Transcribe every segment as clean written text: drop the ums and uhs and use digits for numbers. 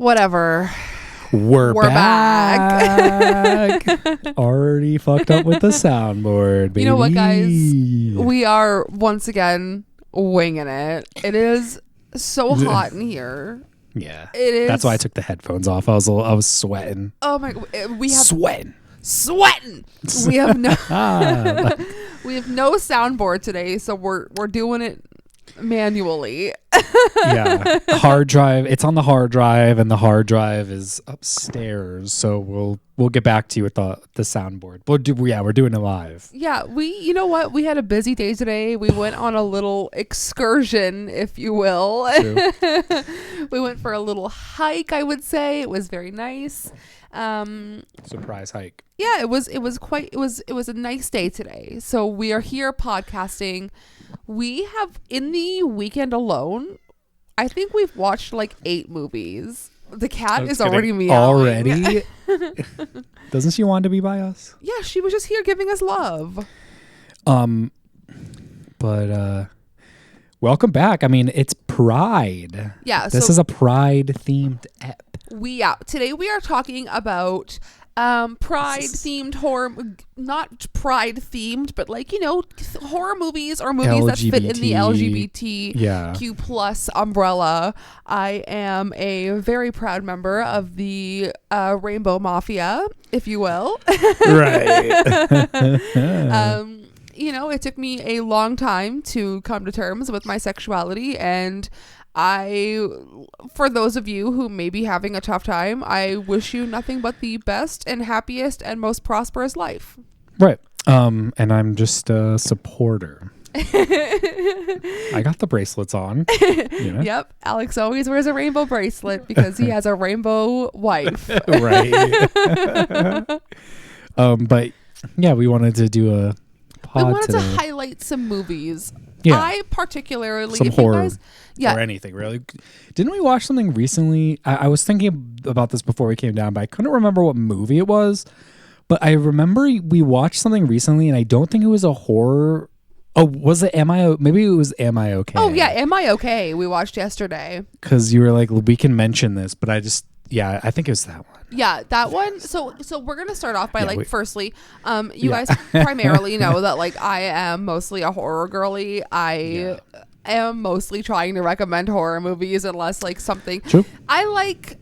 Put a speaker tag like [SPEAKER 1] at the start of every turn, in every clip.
[SPEAKER 1] Whatever.
[SPEAKER 2] We're back. Already fucked up with the soundboard, baby.
[SPEAKER 1] You know what, guys? We are once again winging it. It is so hot in here.
[SPEAKER 2] Yeah.
[SPEAKER 1] It is.
[SPEAKER 2] That's why I took the headphones off. I was sweating.
[SPEAKER 1] Oh my! We have
[SPEAKER 2] sweating.
[SPEAKER 1] We have no. We have no soundboard today, so we're doing it manually.
[SPEAKER 2] Yeah, hard drive. It's on the hard drive, and the hard drive is upstairs. So we'll get back to you with the soundboard. We're doing it live.
[SPEAKER 1] Yeah, you know what? We had a busy day today. We went on a little excursion, if you will. We went for a little hike. I would say it was very nice.
[SPEAKER 2] Surprise hike.
[SPEAKER 1] Yeah, it was a nice day today. So we are here podcasting. We have, in the weekend alone, I think we've watched like 8 movies. The cat is already meowing.
[SPEAKER 2] Already? Doesn't she want to be by us?
[SPEAKER 1] Yeah, she was just here giving us love.
[SPEAKER 2] But welcome back. I mean, it's Pride.
[SPEAKER 1] Yeah.
[SPEAKER 2] This is a Pride themed ep.
[SPEAKER 1] Today we are talking about Pride themed horror, not Pride themed, but like, horror movies or movies that fit in the LGBTQ plus umbrella. I am a very proud member of the Rainbow Mafia, if you will.
[SPEAKER 2] Right.
[SPEAKER 1] It took me a long time to come to terms with my sexuality, and for those of you who may be having a tough time, I wish you nothing but the best and happiest and most prosperous life.
[SPEAKER 2] Right. And I'm just a supporter. I got the bracelets on.
[SPEAKER 1] Yep. Alex always wears a rainbow bracelet because he has a rainbow wife.
[SPEAKER 2] Right. But yeah, we wanted to do a pod
[SPEAKER 1] We wanted
[SPEAKER 2] today.
[SPEAKER 1] to highlight some movies.
[SPEAKER 2] Yeah.
[SPEAKER 1] I particularly,
[SPEAKER 2] some horror.
[SPEAKER 1] You guys,
[SPEAKER 2] or anything really. Didn't we watch something recently? I was thinking about this before we came down, but I couldn't remember what movie it was. But I remember we watched something recently, and I don't think it was a horror. Oh, was it maybe it was Am I Okay?
[SPEAKER 1] Oh yeah, Am I Okay? We watched yesterday.
[SPEAKER 2] Because you were like, we can mention this, but I think it was that one.
[SPEAKER 1] Yeah, that one. So we're gonna start off by firstly, you guys primarily know that like I am mostly a horror girly. I am mostly trying to recommend horror movies unless like something.
[SPEAKER 2] True.
[SPEAKER 1] I like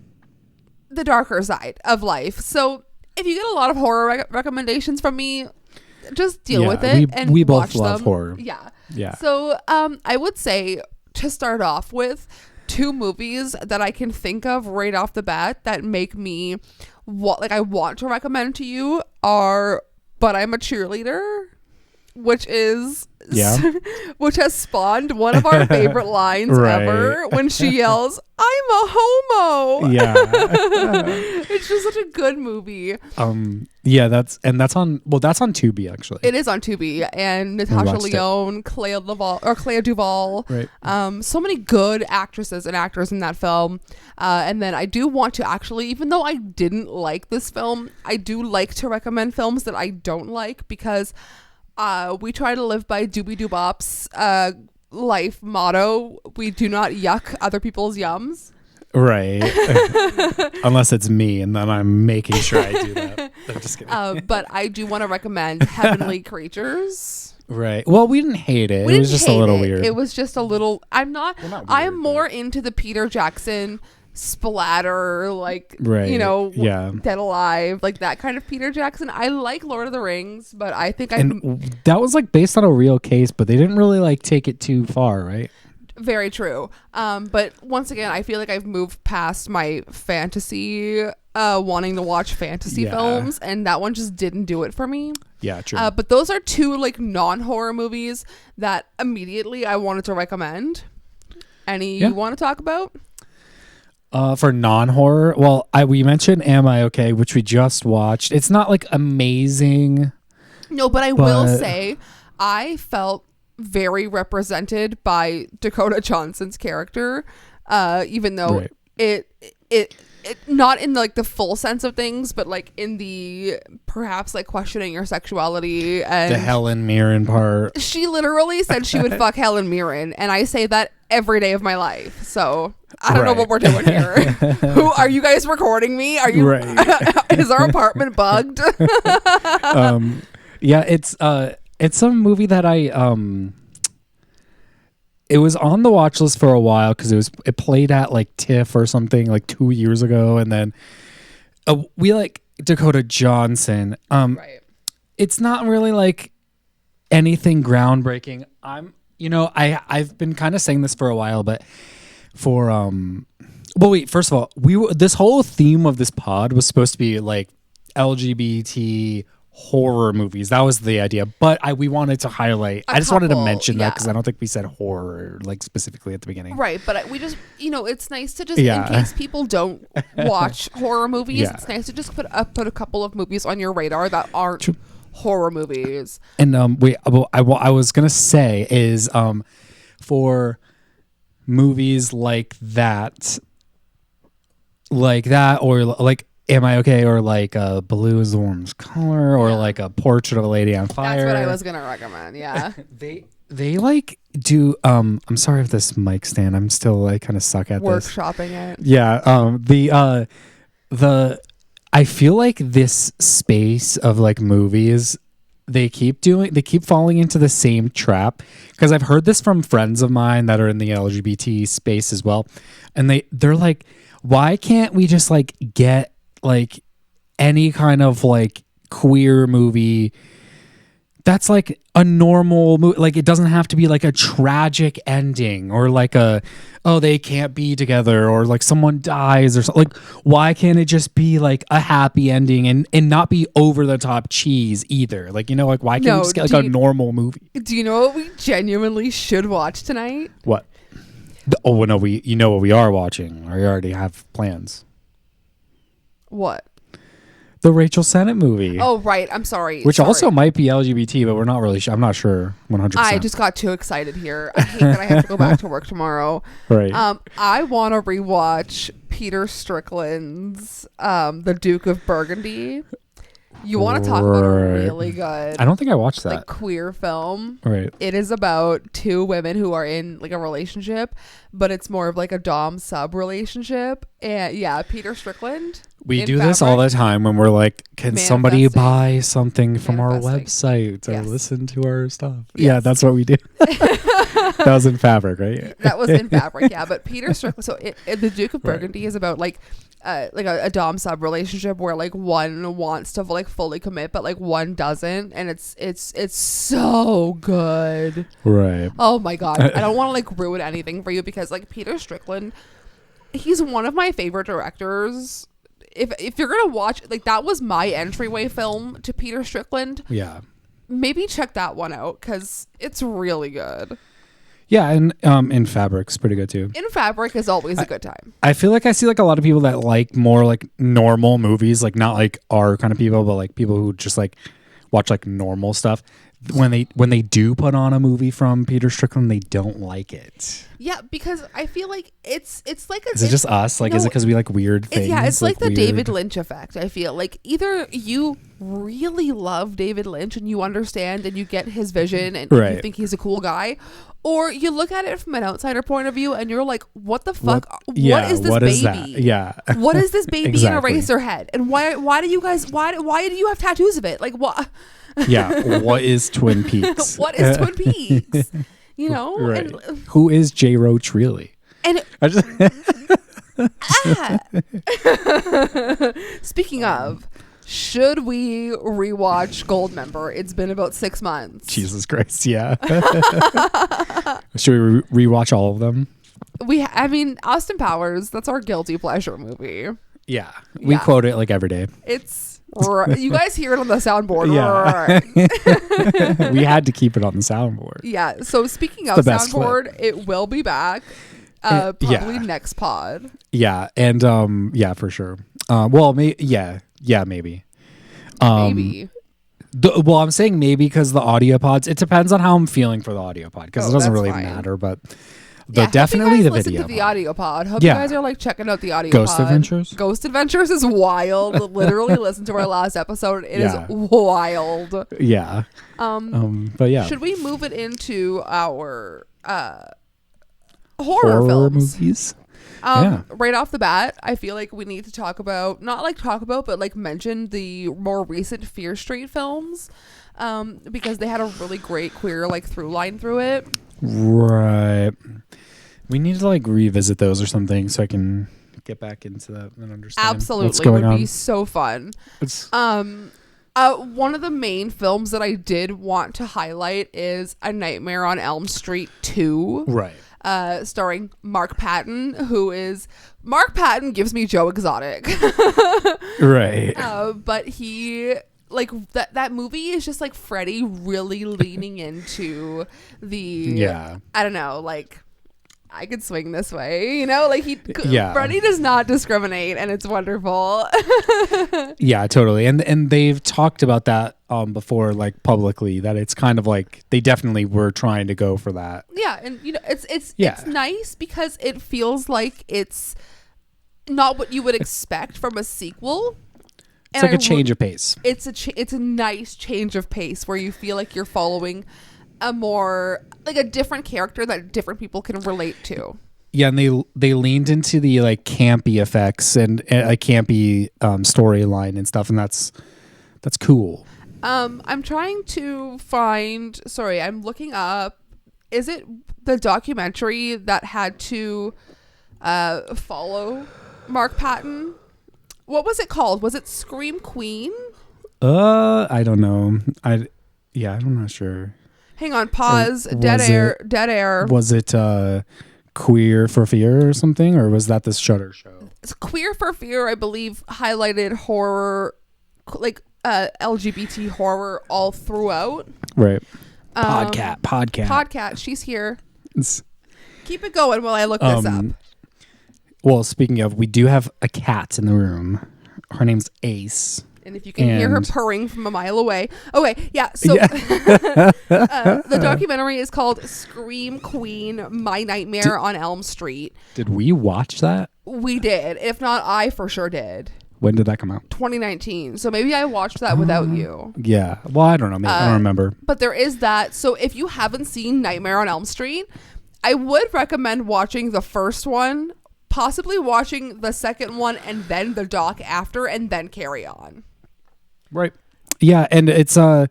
[SPEAKER 1] the darker side of life. So if you get a lot of horror recommendations from me, just deal with it and
[SPEAKER 2] we both
[SPEAKER 1] watch
[SPEAKER 2] love
[SPEAKER 1] them.
[SPEAKER 2] horror.
[SPEAKER 1] Yeah. So I would say to start off with, 2 movies that I can think of right off the bat that make me I want to recommend to you are But I'm a Cheerleader, which has spawned one of our favorite lines ever when she yells, "I'm a homo."
[SPEAKER 2] Yeah.
[SPEAKER 1] It's just such a good movie.
[SPEAKER 2] That's on Tubi actually.
[SPEAKER 1] It is on Tubi, and Natasha Lyonne, Clea Duvall.
[SPEAKER 2] Right.
[SPEAKER 1] So many good actresses and actors in that film. And then I do want to actually, even though I didn't like this film, I do like to recommend films that I don't like because we try to live by Doobie Doobop's life motto. We do not yuck other people's yums.
[SPEAKER 2] Right. Unless it's me, and then I'm making sure I do that. I'm just kidding.
[SPEAKER 1] But I do want to recommend Heavenly Creatures.
[SPEAKER 2] Right. Well, we didn't hate it. It was just a little weird.
[SPEAKER 1] It was just a little... I'm more into the Peter Jackson splatter, Dead Alive, like that kind of Peter Jackson. I like Lord of the Rings, but I think
[SPEAKER 2] that was like based on a real case, but they didn't really like take it too far, right?
[SPEAKER 1] Very true. But once again, I feel like I've moved past my fantasy, wanting to watch fantasy films, and that one just didn't do it for me.
[SPEAKER 2] Yeah, true.
[SPEAKER 1] But those are 2 like non-horror movies that immediately I wanted to recommend. Any you want to talk about?
[SPEAKER 2] For non-horror, well, we mentioned Am I Okay, which we just watched. It's not like amazing.
[SPEAKER 1] No, but I will say I felt very represented by Dakota Johnson's character, even though it not in like the full sense of things, but like in the perhaps like questioning your sexuality and
[SPEAKER 2] the Helen Mirren part.
[SPEAKER 1] She literally said she would fuck Helen Mirren, and I say that every day of my life. So I don't know what we're doing here. Who are you guys recording me? Are you? Is our apartment bugged?
[SPEAKER 2] Yeah, it's a movie that it was on the watch list for a while because it played at like TIFF or something like 2 years ago, and then we like Dakota Johnson.
[SPEAKER 1] Right.
[SPEAKER 2] It's not really like anything groundbreaking. I've been kind of saying this for a while, but for well, wait. First of all, this whole theme of this pod was supposed to be like LGBT horror movies. That was the idea, but we wanted to highlight. I just wanted to mention that because I don't think we said horror like specifically at the beginning.
[SPEAKER 1] Right, but we just it's nice to just in case people don't watch horror movies. It's nice to just put a couple of movies on your radar that aren't horror movies. And
[SPEAKER 2] I was gonna say is for movies like that or like Am I Okay or like Blue is the Warmest Color or like A Portrait of a Lady on Fire.
[SPEAKER 1] That's what I was gonna recommend. Yeah.
[SPEAKER 2] They like do I'm sorry if this mic stand, I'm still like kind of suck at
[SPEAKER 1] workshopping it.
[SPEAKER 2] Yeah. The I feel like this space of like movies, they keep falling into the same trap, because I've heard this from friends of mine that are in the LGBT space as well, and they're like, why can't we just like get like any kind of like queer movie that's like a normal movie? Like, it doesn't have to be like a tragic ending or like they can't be together or like someone dies or something. Like, why can't it just be like a happy ending and not be over the top cheese either? Like, like, why can't we just get like a normal movie?
[SPEAKER 1] Do you know what we genuinely should watch tonight?
[SPEAKER 2] What? Oh no, what we are watching, or we already have plans.
[SPEAKER 1] What?
[SPEAKER 2] The Rachel Sennett movie.
[SPEAKER 1] Oh, right. I'm sorry.
[SPEAKER 2] Which also might be LGBT, but we're not really sure. I'm not sure 100%.
[SPEAKER 1] I just got too excited here. I hate that I have to go back to work tomorrow.
[SPEAKER 2] Right.
[SPEAKER 1] I want to rewatch Peter Strickland's The Duke of Burgundy. You want to talk about a really good,
[SPEAKER 2] I don't think I watched that,
[SPEAKER 1] like, queer film.
[SPEAKER 2] Right.
[SPEAKER 1] It is about two women who are in like a relationship, but it's more of like a dom sub relationship. And yeah, Peter Strickland.
[SPEAKER 2] We do this all the time when we're like, can somebody buy something from our website or listen to our stuff? Yes. Yeah, that's what we do. That was in Fabric, right?
[SPEAKER 1] That was in Fabric, yeah. But Peter Strickland, so The Duke of Burgundy is about like a dom sub relationship where like one wants to like fully commit, but like one doesn't, and it's so good.
[SPEAKER 2] Right.
[SPEAKER 1] Oh my god, I don't want to like ruin anything for you, because like Peter Strickland, he's one of my favorite directors. If you're gonna watch, like, that was my entryway film to Peter Strickland.
[SPEAKER 2] Yeah.
[SPEAKER 1] Maybe check that one out, because it's really good.
[SPEAKER 2] Yeah, and In Fabric's pretty good too.
[SPEAKER 1] In Fabric is always a good time.
[SPEAKER 2] I feel like I see like a lot of people that like more like normal movies, like not like our kind of people, but like people who just like watch like normal stuff. When they do put on a movie from Peter Strickland, they don't like it.
[SPEAKER 1] Yeah, because I feel like it's like
[SPEAKER 2] is it just us? Like, is it because we like weird things?
[SPEAKER 1] Yeah, it's like the weird David Lynch effect. I feel like either you really love David Lynch and you understand and you get his vision and you think he's a cool guy, or you look at it from an outsider point of view and you're like, what the fuck? What is this baby?
[SPEAKER 2] Is that? Yeah.
[SPEAKER 1] What is this baby in a razor head? And why do you guys why do you have tattoos of it? Like, what?
[SPEAKER 2] Yeah, what is Twin Peaks?
[SPEAKER 1] What is Twin Peaks? You know?
[SPEAKER 2] Right. And who is J. Roach really?
[SPEAKER 1] And speaking of, should we rewatch Goldmember? It's been about 6 months.
[SPEAKER 2] Jesus Christ, yeah. Should we rewatch all of them?
[SPEAKER 1] I mean, Austin Powers, that's our guilty pleasure movie.
[SPEAKER 2] Yeah. We quote it like every day.
[SPEAKER 1] You guys hear it on the soundboard.
[SPEAKER 2] Yeah. We had to keep it on the soundboard.
[SPEAKER 1] Yeah. So speaking of soundboard, it will be back. Probably next pod.
[SPEAKER 2] Yeah. And for sure. Well, maybe. Maybe. Well, I'm saying maybe because the audio pods, it depends on how I'm feeling for the audio pod, because it doesn't really matter. But definitely the video.
[SPEAKER 1] To the audio pod. Hope
[SPEAKER 2] Yeah.
[SPEAKER 1] you guys are like checking out the audio
[SPEAKER 2] Ghost
[SPEAKER 1] pod.
[SPEAKER 2] Adventures?
[SPEAKER 1] Ghost Adventures is wild. Literally listen to our last episode. It is wild.
[SPEAKER 2] Yeah. But yeah.
[SPEAKER 1] Should we move it into our horror films?
[SPEAKER 2] Movies?
[SPEAKER 1] Right off the bat, I feel like we need to but like mention the more recent Fear Street films, because they had a really great queer like through line through it.
[SPEAKER 2] Right. We need to like revisit those or something so I can get back into that and understand
[SPEAKER 1] Absolutely,
[SPEAKER 2] what's going on.
[SPEAKER 1] Be so fun. One of the main films that I did want to highlight is A Nightmare on Elm Street 2.
[SPEAKER 2] Right.
[SPEAKER 1] Starring Mark Patton, Mark Patton gives me Joe Exotic.
[SPEAKER 2] Right.
[SPEAKER 1] But he like that movie is just like Freddy really leaning into the I don't know, like I could swing this way, like Freddy does not discriminate, and it's wonderful.
[SPEAKER 2] Yeah, totally. And they've talked about that before, like publicly, that it's kind of like they definitely were trying to go for that.
[SPEAKER 1] Yeah, and it's nice because it feels like it's not what you would expect from a sequel.
[SPEAKER 2] It's like a change of pace.
[SPEAKER 1] It's a nice change of pace where you feel like you're following a more like a different character that different people can relate to.
[SPEAKER 2] Yeah, and they leaned into the like campy effects and a campy storyline and stuff, and that's cool.
[SPEAKER 1] I'm trying to find. Sorry, I'm looking up. Is it the documentary that had to follow Mark Patton? What was it called? Was it Scream Queen?
[SPEAKER 2] I don't know. I'm not sure.
[SPEAKER 1] Hang on, pause. Dead air.
[SPEAKER 2] Was it Queer for Fear or something, or was that the Shudder show?
[SPEAKER 1] It's Queer for Fear, I believe, highlighted horror, like LGBT horror all throughout.
[SPEAKER 2] Right. Podcast.
[SPEAKER 1] She's here. Keep it going while I look this up.
[SPEAKER 2] Well, speaking of, we do have a cat in the room. Her name's Ace.
[SPEAKER 1] And if you can hear her purring from a mile away. Okay, yeah. So the documentary is called Scream Queen, My Nightmare on Elm Street.
[SPEAKER 2] Did we watch that?
[SPEAKER 1] We did. If not, I for sure did.
[SPEAKER 2] When did that come out?
[SPEAKER 1] 2019. So maybe I watched that without you.
[SPEAKER 2] Yeah. Well, I don't know. Maybe I don't remember.
[SPEAKER 1] But there is that. So if you haven't seen Nightmare on Elm Street, I would recommend watching the first one, possibly watching the second one and then the doc after, and then carry on.
[SPEAKER 2] Right. Yeah, and it's I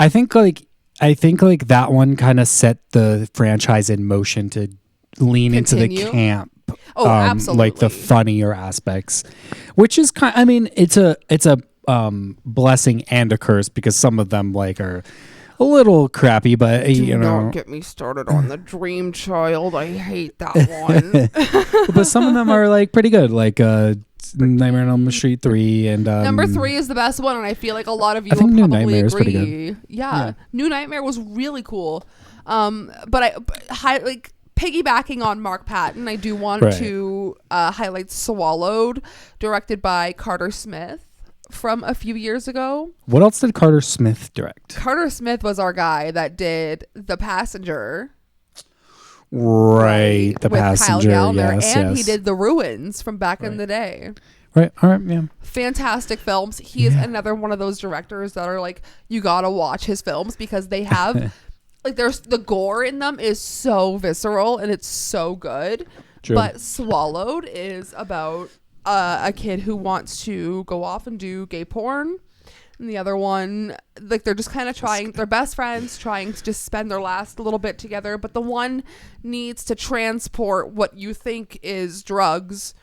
[SPEAKER 2] think that one kind of set the franchise in motion to lean into the camp.
[SPEAKER 1] Oh, absolutely.
[SPEAKER 2] Like the funnier aspects, which is it's a blessing and a curse because some of them like are a little crappy, but
[SPEAKER 1] Do not get me started on the Dream Child. I hate that one.
[SPEAKER 2] But some of them are like pretty good, like Nightmare on Elm Street 3 and
[SPEAKER 1] number 3 is the best one, and I feel like a lot of you
[SPEAKER 2] I think
[SPEAKER 1] will
[SPEAKER 2] New
[SPEAKER 1] probably
[SPEAKER 2] Nightmare
[SPEAKER 1] agree.
[SPEAKER 2] is pretty good.
[SPEAKER 1] Yeah, New Nightmare was really cool. But piggybacking on Mark Patton, I do want to highlight Swallowed, directed by Carter Smith from a few years ago.
[SPEAKER 2] What else did Carter Smith direct?
[SPEAKER 1] Carter Smith was our guy that did The Passenger.
[SPEAKER 2] Right, The Passenger,
[SPEAKER 1] Kyle Gallner,
[SPEAKER 2] yes,
[SPEAKER 1] and he did The Ruins from back in the day.
[SPEAKER 2] Right, all right, yeah.
[SPEAKER 1] Fantastic films. He is another one of those directors that are like, you gotta watch his films because they have, like, there's the gore in them is so visceral and it's so good.
[SPEAKER 2] True.
[SPEAKER 1] But Swallowed is about a kid who wants to go off and do gay porn. And the other one, like, they're just kind of trying, they're best friends, trying to just spend their last little bit together. But the one needs to transport what you think is drugs.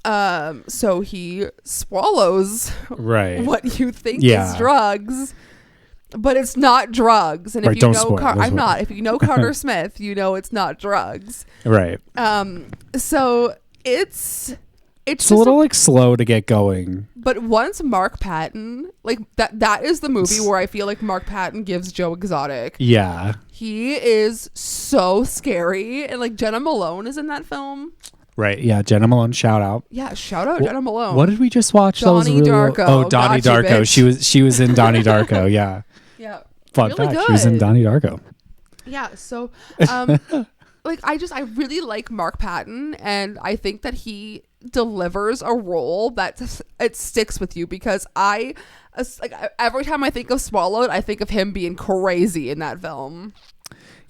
[SPEAKER 1] So he swallows what you think is drugs. But it's not drugs. And if you know, if you know Carter Smith, you know it's not drugs.
[SPEAKER 2] Right.
[SPEAKER 1] So it's
[SPEAKER 2] a little like slow to get going.
[SPEAKER 1] But once Mark Patton, like that is the movie where I feel like Mark Patton gives Joe Exotic.
[SPEAKER 2] Yeah.
[SPEAKER 1] He is so scary. And like Jenna Malone is in that film.
[SPEAKER 2] Right. Yeah. Jenna Malone, shout out.
[SPEAKER 1] Yeah, shout out Jenna Malone.
[SPEAKER 2] What did we just watch?
[SPEAKER 1] Donnie Darko.
[SPEAKER 2] Oh, Donnie Darko. She was in Donnie Darko. Yeah.
[SPEAKER 1] Yeah.
[SPEAKER 2] Fun
[SPEAKER 1] really
[SPEAKER 2] fact.
[SPEAKER 1] Good.
[SPEAKER 2] She was in Donnie Darko.
[SPEAKER 1] Yeah. So I really like Mark Patton, and I think that he delivers a role that it sticks with you, because every time I think of Swallowed, I think of him being crazy in that film.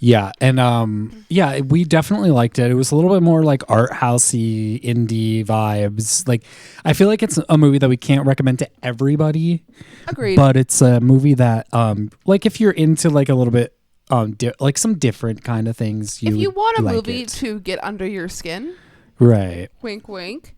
[SPEAKER 2] Yeah, and yeah, we definitely liked it. It was a little bit more like art housey, indie vibes. Like, I feel like it's a movie that we can't recommend to everybody.
[SPEAKER 1] Agreed.
[SPEAKER 2] But it's a movie that, like, if you're into like a little bit, like some different kind of things,
[SPEAKER 1] if you want a
[SPEAKER 2] like
[SPEAKER 1] movie
[SPEAKER 2] it.
[SPEAKER 1] to get under your skin,
[SPEAKER 2] Right.
[SPEAKER 1] wink, wink.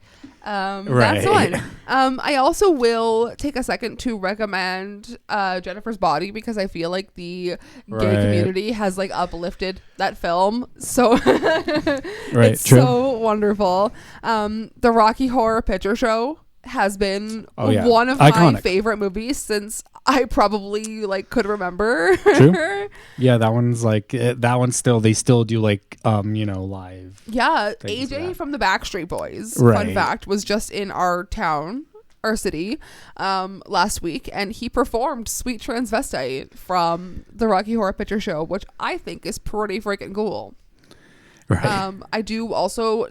[SPEAKER 2] Right.
[SPEAKER 1] That's one. I also will take a second to recommend Jennifer's Body, because I feel like the gay community has like uplifted that film. So it's so wonderful. The Rocky Horror Picture Show has been one of my favorite movies since I probably like could remember.
[SPEAKER 2] True. Yeah, that one's like that one's still, they still do like live.
[SPEAKER 1] Yeah, AJ from the Backstreet Boys, fun fact, was just in our city last week, and he performed Sweet Transvestite from the Rocky Horror Picture Show, which I think is pretty freaking cool.
[SPEAKER 2] Right.
[SPEAKER 1] I do also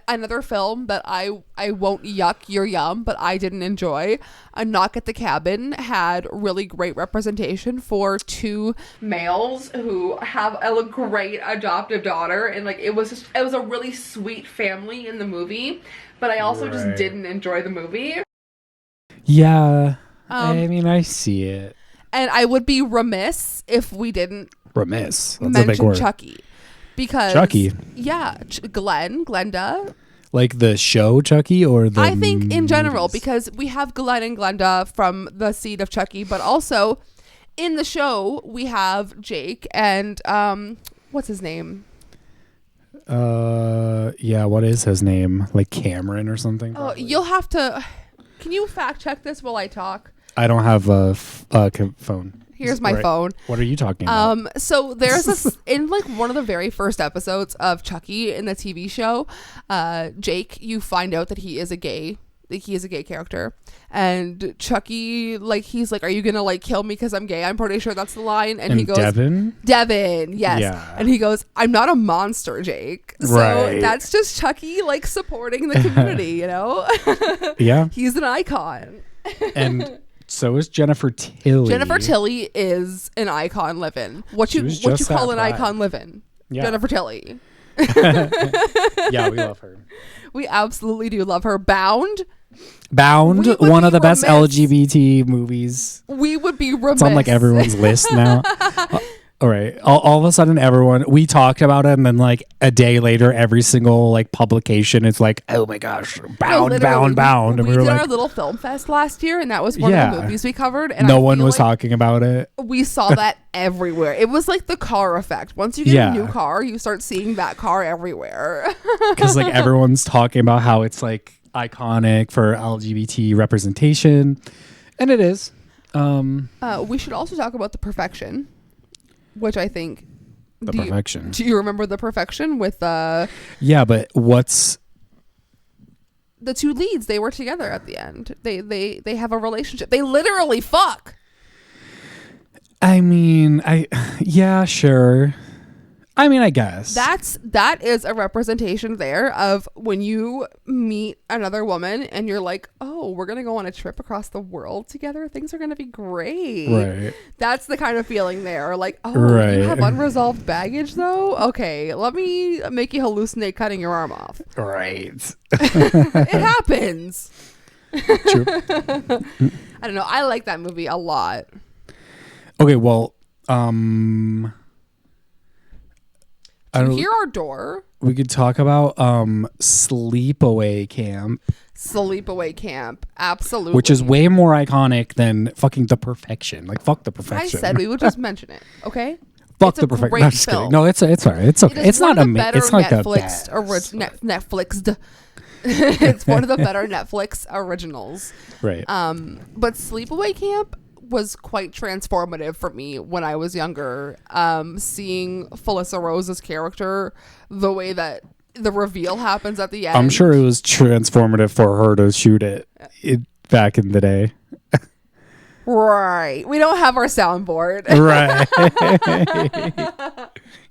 [SPEAKER 1] another film that I won't yuck your yum, but I didn't enjoy. A Knock at the Cabin had really great representation for two males who have a great adoptive daughter, and like it was a really sweet family in the movie, but I also just didn't enjoy the movie.
[SPEAKER 2] Yeah. I mean, I see it.
[SPEAKER 1] And I would be remiss if we didn't
[SPEAKER 2] That's
[SPEAKER 1] mention
[SPEAKER 2] a big word.
[SPEAKER 1] Chucky. Because
[SPEAKER 2] Chucky,
[SPEAKER 1] yeah, Glenda,
[SPEAKER 2] like the show Chucky, or the
[SPEAKER 1] I think in general,
[SPEAKER 2] movies?
[SPEAKER 1] because we have Glenn and Glenda from the seed of Chucky, but also in the show we have Jake and what's his name?
[SPEAKER 2] Yeah, what is his name? Like Cameron or something?
[SPEAKER 1] Oh, you'll have to. Can you fact check this while I talk?
[SPEAKER 2] I don't have a phone.
[SPEAKER 1] Here's my phone.
[SPEAKER 2] What are you talking about?
[SPEAKER 1] So there's this in like one of the very first episodes of Chucky in the TV show, Jake, you find out that he is a gay character, and Chucky, like, he's like, are you gonna like kill me because I'm gay? I'm pretty sure that's the line. And he goes, Devin, yes. Yeah. And he goes, I'm not a monster, Jake. So that's just Chucky like supporting the community,
[SPEAKER 2] Yeah,
[SPEAKER 1] he's an icon.
[SPEAKER 2] And so is Jennifer Tilly.
[SPEAKER 1] Jennifer Tilly is an icon living. What you call an icon living? Yeah. Jennifer Tilly.
[SPEAKER 2] Yeah, we love her.
[SPEAKER 1] We absolutely do love her. Bound,
[SPEAKER 2] one of the best LGBT movies.
[SPEAKER 1] We would be remiss.
[SPEAKER 2] It's on like everyone's list now. All right. All of a sudden, we talked about it, and then like a day later, every single like publication is like, oh my gosh, Bound.
[SPEAKER 1] And we did our little film fest last year, and that was one of the movies we covered. And
[SPEAKER 2] no one was talking about it.
[SPEAKER 1] We saw that everywhere. It was like the car effect. Once you get a new car, you start seeing that car everywhere.
[SPEAKER 2] Because like everyone's talking about how it's like iconic for LGBT representation, and it is.
[SPEAKER 1] We should also talk about The Perfection. Which I think
[SPEAKER 2] Perfection.
[SPEAKER 1] Do you remember The Perfection with
[SPEAKER 2] Yeah, but what's
[SPEAKER 1] the two leads? They were together at the end. They have a relationship. They literally fuck.
[SPEAKER 2] I mean, yeah, sure. I mean, I guess
[SPEAKER 1] that is a representation there of when you meet another woman and you're like, oh, we're gonna go on a trip across the world together. Things are gonna be great.
[SPEAKER 2] Right.
[SPEAKER 1] That's the kind of feeling there. Like, oh, you have unresolved baggage though. Okay, let me make you hallucinate cutting your arm off.
[SPEAKER 2] Right.
[SPEAKER 1] It happens.
[SPEAKER 2] True.
[SPEAKER 1] I don't know. I like that movie a lot.
[SPEAKER 2] Okay, well,
[SPEAKER 1] to hear our door,
[SPEAKER 2] we could talk about Sleepaway Camp.
[SPEAKER 1] Sleepaway Camp, absolutely.
[SPEAKER 2] Which is way more iconic than fucking The Perfection. Like, fuck The Perfection.
[SPEAKER 1] I said we would just mention it, okay?
[SPEAKER 2] Fuck The Perfection. No, I'm just kidding. No, it's all right. It's okay. It's not it's like
[SPEAKER 1] Netflixed. It's one of the better Netflix originals.
[SPEAKER 2] Right.
[SPEAKER 1] But Sleepaway Camp was quite transformative for me when I was younger. Seeing Felissa Rose's character, the way that the reveal happens at the end.
[SPEAKER 2] I'm sure it was transformative for her to shoot it back in the day.
[SPEAKER 1] Right. We don't have our soundboard.
[SPEAKER 2] Right.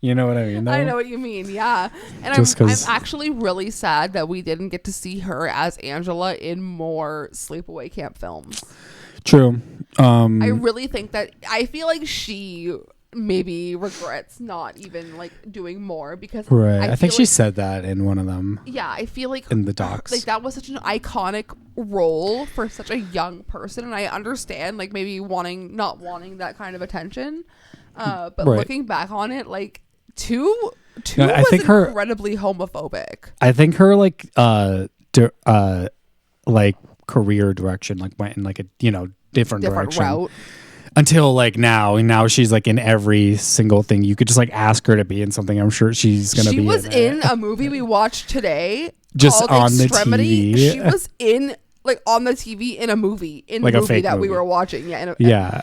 [SPEAKER 2] You know what I mean? Though?
[SPEAKER 1] I know what you mean. Yeah. And I'm actually really sad that we didn't get to see her as Angela in more sleepaway camp films.
[SPEAKER 2] True.
[SPEAKER 1] I really think that I feel like she maybe regrets not even like doing more because
[SPEAKER 2] I think she said that in one of them.
[SPEAKER 1] Yeah, I feel like
[SPEAKER 2] in the docs,
[SPEAKER 1] like that was such an iconic role for such a young person, and I understand like maybe not wanting that kind of attention, but looking back on it, like two was incredibly homophobic.
[SPEAKER 2] I think her like career direction like went in like a different direction.
[SPEAKER 1] Route.
[SPEAKER 2] Until like now she's like in every single thing. You could just like ask her to be in something. I'm sure she's gonna be.
[SPEAKER 1] She was in a movie we watched today,
[SPEAKER 2] just on
[SPEAKER 1] Extremity.
[SPEAKER 2] the TV.
[SPEAKER 1] She was in like on the TV in a movie like the movie that we were watching. Yeah,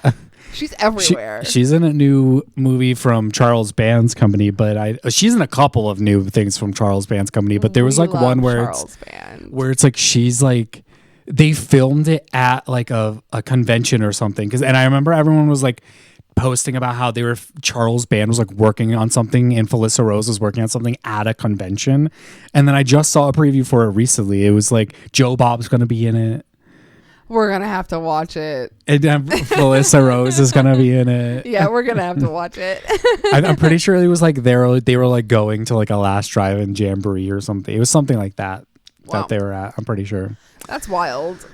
[SPEAKER 1] she's everywhere.
[SPEAKER 2] She's in a new movie from Charles Band's company, but she's in a couple of new things from Charles Band's company. But there was like one where it's like she's like. They filmed it at like a convention or something. And I remember everyone was like posting about how Charles Band was like working on something and Felissa Rose was working on something at a convention. And then I just saw a preview for it recently. It was like Joe Bob's going to be in it.
[SPEAKER 1] We're going to have to watch it.
[SPEAKER 2] And Felissa Rose is going to be in it.
[SPEAKER 1] Yeah, we're going to have to watch it.
[SPEAKER 2] I'm pretty sure it was like they were like going to like a Last Drive-In Jamboree or something. It was something like that.
[SPEAKER 1] Wow.
[SPEAKER 2] That they were at. I'm pretty sure.
[SPEAKER 1] That's wild.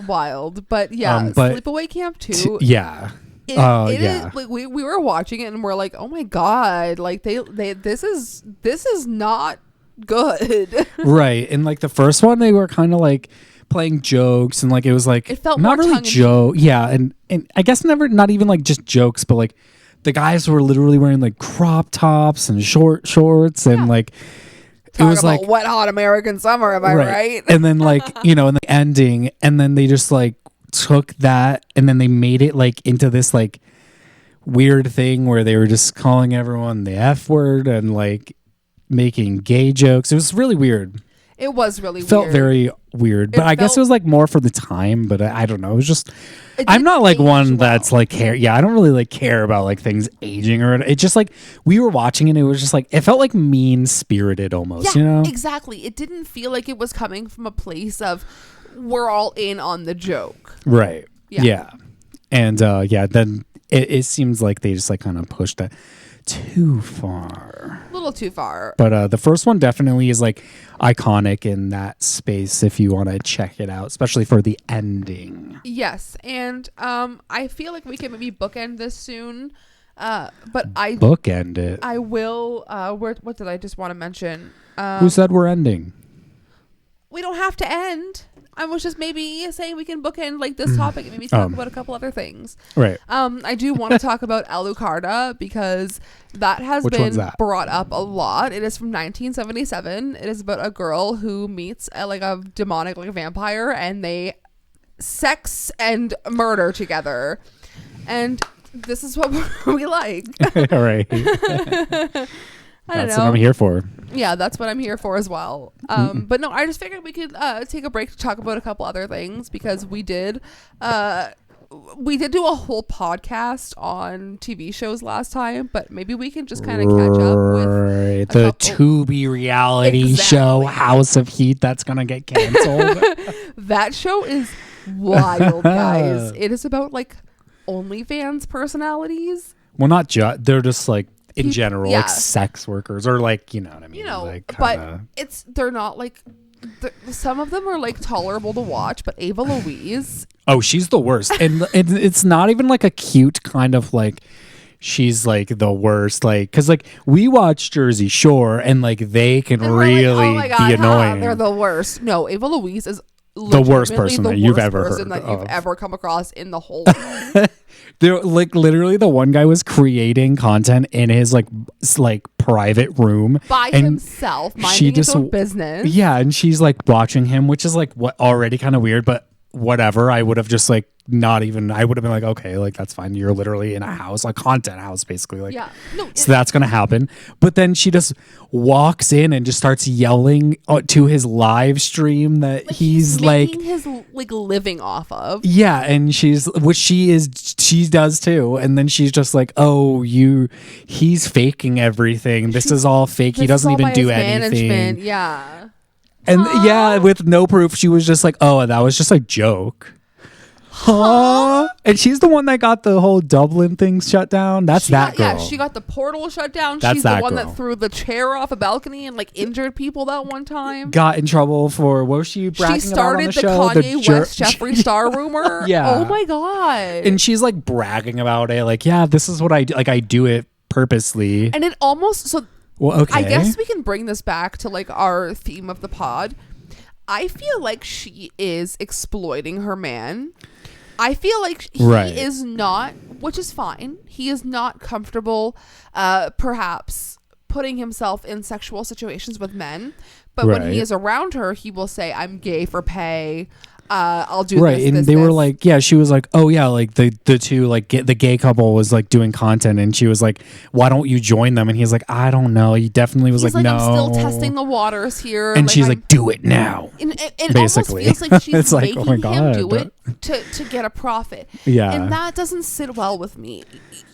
[SPEAKER 1] Wild. But yeah, Sleepaway Camp 2.
[SPEAKER 2] Yeah.
[SPEAKER 1] It is, like we were watching it and we're like, oh my God, like they this is not good.
[SPEAKER 2] Right. And like the first one they were kind of like playing jokes and like it was like
[SPEAKER 1] it felt
[SPEAKER 2] not really joke. Yeah, and I guess not even like just jokes, but like the guys were literally wearing like crop tops and short shorts and like
[SPEAKER 1] Talk it was about like wet hot American summer, am I right?
[SPEAKER 2] And then like, in the ending, and then they just like took that and then they made it like into this like weird thing where they were just calling everyone the F word and like making gay jokes. It was really weird.
[SPEAKER 1] It was really
[SPEAKER 2] felt
[SPEAKER 1] weird.
[SPEAKER 2] Very weird. But I guess it was like more for the time, but I don't know. It was just I'm not like one that's like care. Yeah, I don't really like care about like things aging or it just like we were watching and it was just like it felt like mean spirited almost,
[SPEAKER 1] Exactly. It didn't feel like it was coming from a place of we're all in on the joke.
[SPEAKER 2] Right. Yeah. And then it seems like they just like kind of pushed it too far.
[SPEAKER 1] A little too far.
[SPEAKER 2] But the first one definitely is like iconic in that space if you want to check it out, especially for the ending.
[SPEAKER 1] Yes. And I feel like we can maybe bookend this soon. But I
[SPEAKER 2] bookend it.
[SPEAKER 1] I will what did I just want to mention?
[SPEAKER 2] Who said we're ending?
[SPEAKER 1] We don't have to end. I was just maybe saying we can bookend like this topic and maybe talk about a couple other things.
[SPEAKER 2] Right.
[SPEAKER 1] I do want to talk about Alucarda because that has been brought up a lot. It is from 1977. It is about a girl who meets a demonic like vampire and they sex and murder together. And this is what we like.
[SPEAKER 2] All right. That's what I'm here for.
[SPEAKER 1] Yeah, that's what I'm here for as well. But no, I just figured we could take a break to talk about a couple other things because we did do a whole podcast on TV shows last time, but maybe we can just kind of catch up with
[SPEAKER 2] the Tubi reality show House of Heat that's gonna get canceled.
[SPEAKER 1] That show is wild, guys. It is about like OnlyFans personalities.
[SPEAKER 2] Well, not just they're just like in general, like sex workers or like, you know what I mean? Like,
[SPEAKER 1] but they're not like, some of them are like tolerable to watch, but Ava Louise.
[SPEAKER 2] Oh, she's the worst. And it's not even like a cute kind of like, she's like the worst. Like, cause like we watch Jersey Shore and like they can really be annoying.
[SPEAKER 1] They're the worst. No, Ava Louise is
[SPEAKER 2] the worst person that you've ever heard
[SPEAKER 1] that you've ever come across in the whole world.
[SPEAKER 2] They're like literally the one guy was creating content in his like private room
[SPEAKER 1] by himself, minding his own business.
[SPEAKER 2] Yeah, and she's like watching him, which is like what already kind of weird, but whatever. I would have just like not even, I would have been like, okay, like that's fine. You're literally in a house, like content house, basically. Like,
[SPEAKER 1] Yeah. No,
[SPEAKER 2] so that's gonna happen. But then she just walks in and just starts yelling to his live stream that he's like
[SPEAKER 1] making his like living off of.
[SPEAKER 2] yeah, and she does too. And then she's just like, oh, he's faking everything. This is all fake. He doesn't even do anything.
[SPEAKER 1] Management. Yeah.
[SPEAKER 2] And yeah, with no proof, she was just like, oh, that was just a joke. Huh? And she's the one that got the whole Dublin thing shut down. That's that girl.
[SPEAKER 1] Yeah, she got the portal shut down.
[SPEAKER 2] That's
[SPEAKER 1] she's
[SPEAKER 2] that
[SPEAKER 1] the one
[SPEAKER 2] girl.
[SPEAKER 1] that threw the chair off a balcony and like injured people that one time.
[SPEAKER 2] Got in trouble for what was she bragging
[SPEAKER 1] She
[SPEAKER 2] about on
[SPEAKER 1] started
[SPEAKER 2] the
[SPEAKER 1] the
[SPEAKER 2] show?
[SPEAKER 1] Kanye West Jeffree Star rumor.
[SPEAKER 2] Yeah.
[SPEAKER 1] Oh my god.
[SPEAKER 2] And she's like bragging about it, like, yeah, this is what I do. Like, I do it purposely.
[SPEAKER 1] And it almost so.
[SPEAKER 2] Well, okay.
[SPEAKER 1] I guess we can bring this back to like our theme of the pod. I feel like she is exploiting her man. I feel like he is not, which is fine. He is not comfortable, perhaps putting himself in sexual situations with men. But when he is around her, he will say, "I'm gay for pay. I'll do
[SPEAKER 2] right."
[SPEAKER 1] this,
[SPEAKER 2] And
[SPEAKER 1] this,
[SPEAKER 2] they
[SPEAKER 1] this.
[SPEAKER 2] were like, yeah, she was like, oh yeah, like the two, like the gay couple was like doing content, and she was like, why don't you join them? And he's like, I don't know. He definitely was
[SPEAKER 1] He's like,
[SPEAKER 2] no.
[SPEAKER 1] I'm still testing the waters here.
[SPEAKER 2] And she's like, do it now.
[SPEAKER 1] And it
[SPEAKER 2] basically.
[SPEAKER 1] almost feels like she's
[SPEAKER 2] It's like,
[SPEAKER 1] making
[SPEAKER 2] oh my God.
[SPEAKER 1] him do it to get a profit.
[SPEAKER 2] Yeah.
[SPEAKER 1] And that doesn't sit well with me.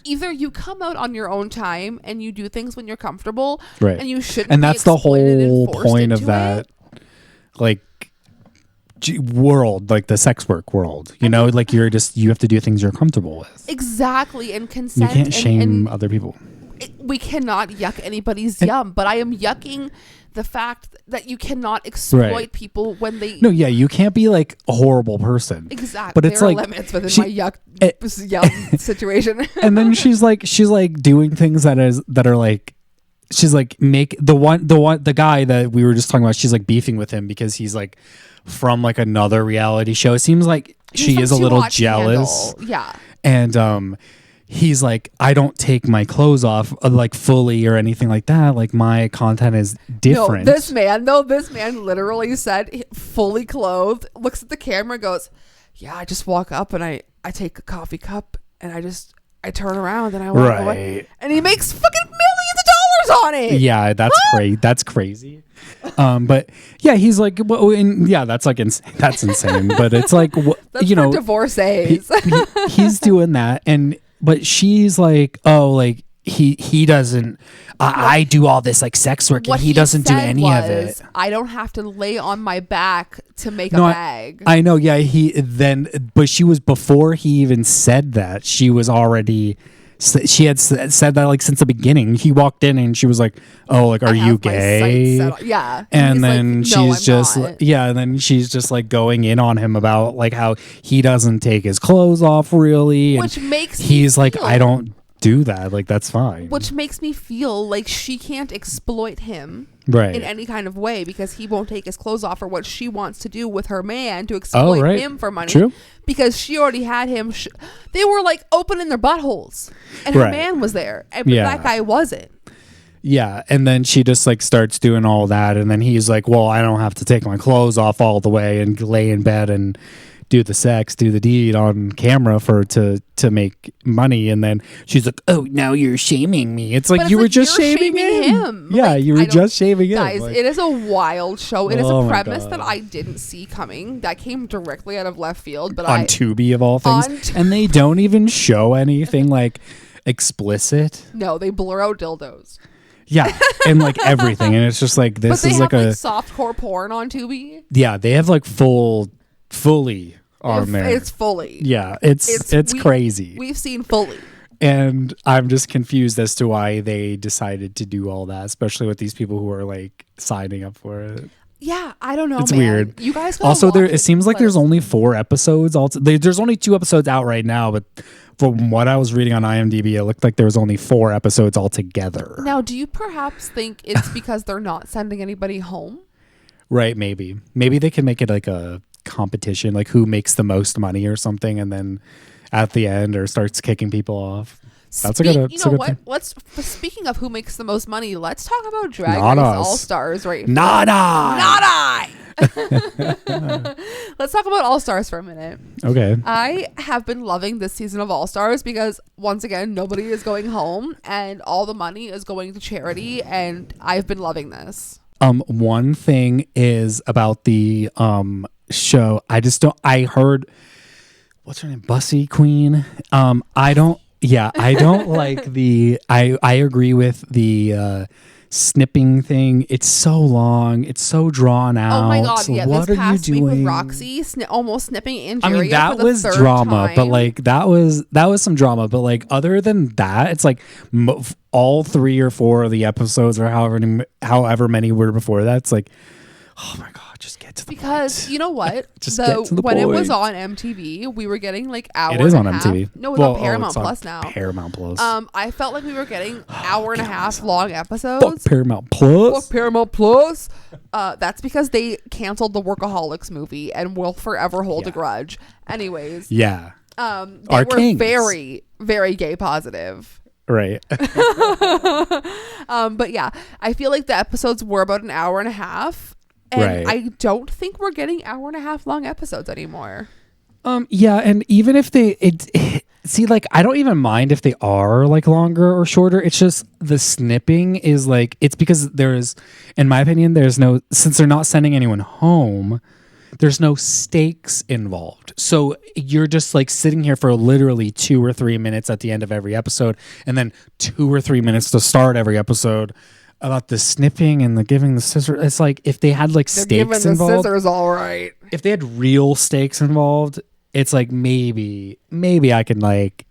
[SPEAKER 1] Either you come out on your own time and you do things when you're comfortable,
[SPEAKER 2] right?
[SPEAKER 1] And you shouldn't.
[SPEAKER 2] And that's the
[SPEAKER 1] exploited
[SPEAKER 2] whole
[SPEAKER 1] and forced
[SPEAKER 2] point of
[SPEAKER 1] into
[SPEAKER 2] that,
[SPEAKER 1] it.
[SPEAKER 2] like world, like the sex work world. You know, like you have to do things you're comfortable with.
[SPEAKER 1] Exactly, and consent.
[SPEAKER 2] You can't shame other people.
[SPEAKER 1] We cannot yuck anybody's yum, but I am yucking the fact that you cannot exploit people when they.
[SPEAKER 2] No, yeah, you can't be like a horrible person.
[SPEAKER 1] Exactly,
[SPEAKER 2] but it's
[SPEAKER 1] there are
[SPEAKER 2] like
[SPEAKER 1] limits within my yum situation.
[SPEAKER 2] And then she's like doing things that are like. She's like the guy that we were just talking about. She's like beefing with him because he's like from like another reality show. It seems like she is a little jealous.
[SPEAKER 1] Yeah.
[SPEAKER 2] And he's like, I don't take my clothes off like fully or anything like that. Like my content is different.
[SPEAKER 1] No, this man literally said fully clothed, looks at the camera, goes, yeah, I just walk up and I take a coffee cup and I turn around and I walk away. And he makes fucking millions of dollars on it.
[SPEAKER 2] Yeah, that's crazy. That's crazy. But yeah, he's like, well, yeah, that's like that's insane. But it's like,
[SPEAKER 1] that's for divorcees.
[SPEAKER 2] He's doing that, but she's like, oh, like he doesn't. I do all this like sex work, and he doesn't do any of it.
[SPEAKER 1] I don't have to lay on my back to make a bag.
[SPEAKER 2] I know. Yeah, but she was before he even said that. She was already. She had said that like since the beginning. He walked in and she was like, "Oh, like, are you gay?"
[SPEAKER 1] Yeah,
[SPEAKER 2] and then she's just and then she's just like going in on him about like how he doesn't take his clothes off really,
[SPEAKER 1] which makes
[SPEAKER 2] he's like, I don't do that. Like that's fine.
[SPEAKER 1] Which makes me feel like she can't exploit him in any kind of way because he won't take his clothes off or what she wants to do with her man to exploit him for money.
[SPEAKER 2] True.
[SPEAKER 1] Because she already had him. They were like opening their buttholes and her man was there. But that guy wasn't.
[SPEAKER 2] Yeah. And then she just like starts doing all that. And then he's like, well, I don't have to take my clothes off all the way and lay in bed and do the deed on camera to make money. And then she's like, oh, now you're shaming me. It's like, you were just shaming him. Yeah, like, you were just shaming him.
[SPEAKER 1] Guys,
[SPEAKER 2] like,
[SPEAKER 1] it is a wild show. It is
[SPEAKER 2] oh
[SPEAKER 1] a premise that I didn't see coming. That came directly out of left field. But
[SPEAKER 2] on Tubi of all things. And they don't even show anything like explicit.
[SPEAKER 1] No, they blur out dildos.
[SPEAKER 2] Yeah, and like everything. And it's just like, this is like a
[SPEAKER 1] softcore porn on Tubi.
[SPEAKER 2] Yeah, they have like fully on there.
[SPEAKER 1] It's fully.
[SPEAKER 2] Yeah, it's crazy.
[SPEAKER 1] We've seen fully.
[SPEAKER 2] And I'm just confused as to why they decided to do all that, especially with these people who are like signing up for it.
[SPEAKER 1] Yeah, I don't know.
[SPEAKER 2] It's
[SPEAKER 1] man.
[SPEAKER 2] weird.
[SPEAKER 1] You guys
[SPEAKER 2] also it seems like there's only 4 episodes. There's only 2 episodes out right now, but from what I was reading on IMDb, it looked like there was only 4 episodes altogether.
[SPEAKER 1] Now, do you perhaps think it's because they're not sending anybody home?
[SPEAKER 2] Right, maybe they can make it like a competition, like who makes the most money or something, and then at the end or starts kicking people off. That's a good.
[SPEAKER 1] You know what?
[SPEAKER 2] Thing.
[SPEAKER 1] Speaking of who makes the most money, let's talk about Drag
[SPEAKER 2] Not
[SPEAKER 1] Race
[SPEAKER 2] us.
[SPEAKER 1] All Stars, right?
[SPEAKER 2] Not I.
[SPEAKER 1] Not I. Let's talk about All Stars for a minute.
[SPEAKER 2] Okay.
[SPEAKER 1] I have been loving this season of All Stars because once again, nobody is going home and all the money is going to charity, and I've been loving this.
[SPEAKER 2] One thing is about the show. I heard, what's her name? Bussy Queen. I don't like I agree with the snipping thing. It's so long. It's so drawn out.
[SPEAKER 1] Oh my god! Yeah,
[SPEAKER 2] what
[SPEAKER 1] this
[SPEAKER 2] are
[SPEAKER 1] past
[SPEAKER 2] you
[SPEAKER 1] week
[SPEAKER 2] doing?
[SPEAKER 1] with Roxy almost snipping Angeria.
[SPEAKER 2] I mean, that
[SPEAKER 1] for the
[SPEAKER 2] was
[SPEAKER 1] third
[SPEAKER 2] drama,
[SPEAKER 1] time.
[SPEAKER 2] but like that was some drama. But like other than that, it's like all 3 or 4 of the episodes, or however many were before that. It's like, oh my god, just get to the
[SPEAKER 1] because
[SPEAKER 2] point.
[SPEAKER 1] you know what?
[SPEAKER 2] Just get to the
[SPEAKER 1] when
[SPEAKER 2] point.
[SPEAKER 1] it was on MTV, we were getting like hour.
[SPEAKER 2] It is
[SPEAKER 1] and
[SPEAKER 2] on
[SPEAKER 1] a half.
[SPEAKER 2] MTV.
[SPEAKER 1] No, it's on Paramount Plus now.
[SPEAKER 2] Paramount Plus.
[SPEAKER 1] I felt like we were getting hour and a half long
[SPEAKER 2] Fuck
[SPEAKER 1] episodes.
[SPEAKER 2] Paramount Plus.
[SPEAKER 1] Fuck Paramount Plus. That's because they canceled the Workaholics movie and will forever hold a grudge. Anyways.
[SPEAKER 2] Yeah.
[SPEAKER 1] They
[SPEAKER 2] Our
[SPEAKER 1] were
[SPEAKER 2] kings.
[SPEAKER 1] very, very gay positive.
[SPEAKER 2] Right.
[SPEAKER 1] But yeah, I feel like the episodes were about an hour and a half. And
[SPEAKER 2] Right.
[SPEAKER 1] I don't think we're getting hour and a half long episodes anymore.
[SPEAKER 2] Yeah, and even if see, like, I don't even mind if they are like longer or shorter. It's just the snipping is like, it's because there's, in my opinion, since they're not sending anyone home, there's no stakes involved. So you're just like sitting here for literally 2 or 3 minutes at the end of every episode, and then 2 or 3 minutes to start every episode about the snipping and the giving the scissors. It's like if they had like
[SPEAKER 1] They're
[SPEAKER 2] stakes
[SPEAKER 1] giving
[SPEAKER 2] involved.
[SPEAKER 1] the scissors all right.
[SPEAKER 2] If they had real stakes involved, it's like maybe I can like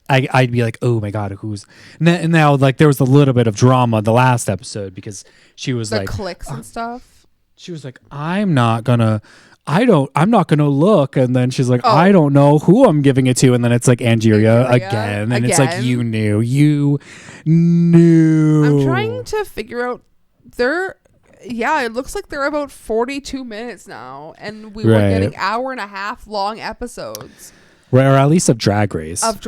[SPEAKER 2] I'd be like, oh my god, who's and now like there was a little bit of drama the last episode because she was
[SPEAKER 1] The
[SPEAKER 2] like
[SPEAKER 1] clicks and stuff.
[SPEAKER 2] she was like, I'm not gonna look, and then she's like, I don't know who I'm giving it to, and then it's like Angeria again, and it's like you knew.
[SPEAKER 1] I'm trying to figure out it looks like they're about 42 minutes now, and we were getting hour and a half long episodes.
[SPEAKER 2] Right, or at least of Drag Race.
[SPEAKER 1] Of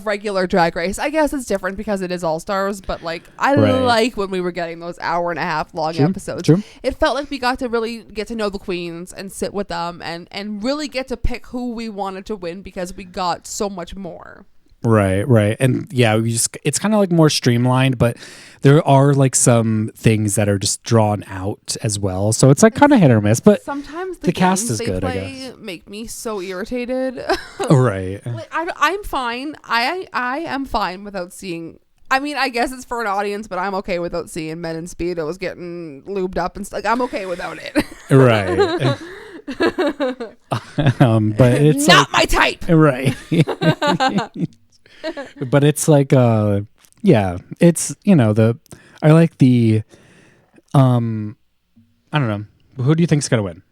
[SPEAKER 1] regular Drag Race. I guess it's different because it is All Stars, but like I like when we were getting those hour and a half long episodes.
[SPEAKER 2] True.
[SPEAKER 1] It felt like we got to really get to know the queens and sit with them and really get to pick who we wanted to win because we got so much more.
[SPEAKER 2] Right. And yeah, it's kind of like more streamlined, but there are like some things that are just drawn out as well. So it's like kind of hit or miss, but
[SPEAKER 1] sometimes
[SPEAKER 2] the cast is good, I guess.
[SPEAKER 1] Make me so irritated.
[SPEAKER 2] Right.
[SPEAKER 1] Like, I'm fine. I am fine without seeing. I mean, I guess it's for an audience, but I'm okay without seeing men in Speedos getting lubed up and stuff. Like, I'm okay without it.
[SPEAKER 2] Right. But it's
[SPEAKER 1] not
[SPEAKER 2] like,
[SPEAKER 1] my type.
[SPEAKER 2] Right. But it's like it's I like the I don't know, who do you think's gonna win?